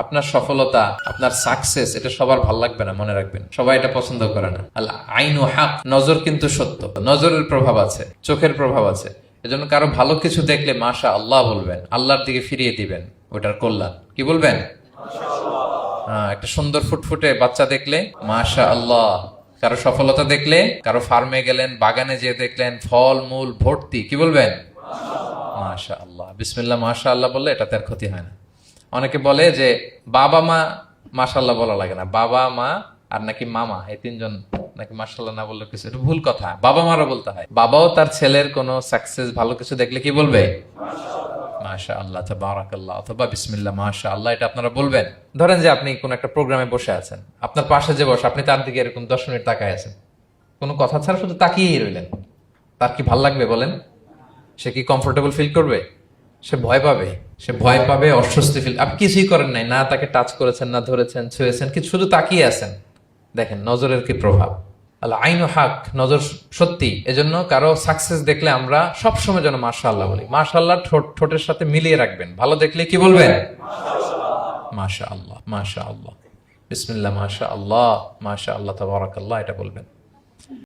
আপনার সফলতা, আপনার সাকসেস, এটা সবার ভাল লাগবে না, মনে রাখবেন। সবাই এটা পছন্দ করে না। আল আইনু হাক, নজর কিন্তু সত্য, নজরের প্রভাব আছে, চোখের প্রভাব আছে। এজন্য কারো ভালো কিছু দেখলে মাশা আল্লাহ বলবেন, আল্লাহর দিকে ফিরিয়ে দিবেন ওটার কল্যাণ। কি বলবেন? একটা সুন্দর ফুটফুটে বাচ্চা দেখলে মাশা আল্লাহ। কারো সফলতা দেখলে, কারো ফার্মে গেলেন, বাগানে যেয়ে দেখলেন ফল মূল ভর্তি, কি বলবেন? মাশা আল্লাহ, বিসমিল্লাহ মাশা আল্লাহ বললে এটাতে আর ক্ষতি হয় না। অনেকে বলে যে বাবা মা মাশাল্লাহ বলা লাগে না, বাবা মা আর নাকি মামা, এই তিনজন নাকি মাশাল্লাহ না বললে কিছু, এটা ভুল কথা। বাবা মারও বলতে হয়। বাবাও তার ছেলের কোনো সাকসেস, ভালো কিছু দেখলে কি বলবে? মাশা আল্লাহ, তাবারাকাল্লাহ, অথবা বিসমিল্লাহ মাশা আল্লাহ, এটা আপনারা বলবেন। ধরেন যে আপনি কোন একটা প্রোগ্রামে বসে আছেন, আপনার পাশে যে বসে, আপনি তার দিকে এরকম 10 মিনিট তাকায় আছেন, কোনো কথা ছাড়া শুধু তাকিয়েই রইলেন। তার কি ভাল লাগবে বলেন? সে কি কমফোর্টেবল ফিল করবে? সে ভয় পাবে, সে ভয় পাবে, অস্বস্তি ফিল। আপনি কিছুই করেন নাই, না তাকে টাচ করেছেন, না ধরেছেন, ছুঁয়েছেন, কিন্তু শুধু তাকিয়ে আছেন। দেখেন নজরের কি প্রভাব। আল্লাহ আইনু হাক, নজর সত্যি। এজন্য কারো সাকসেস দেখলে আমরা সবসময় যেন মাশাআল্লাহ বলি। মাশাআল্লাহ ঠোঁটের সাথে মিলিয়ে রাখবেন। ভালো দেখলে কি বলবেন? মাশাআল্লাহ, মাশাআল্লাহ, বিসমিল্লাহ মাশাআল্লাহ, মাশাআল্লাহ, তাবারাকাল্লাহ, এটা বলবেন।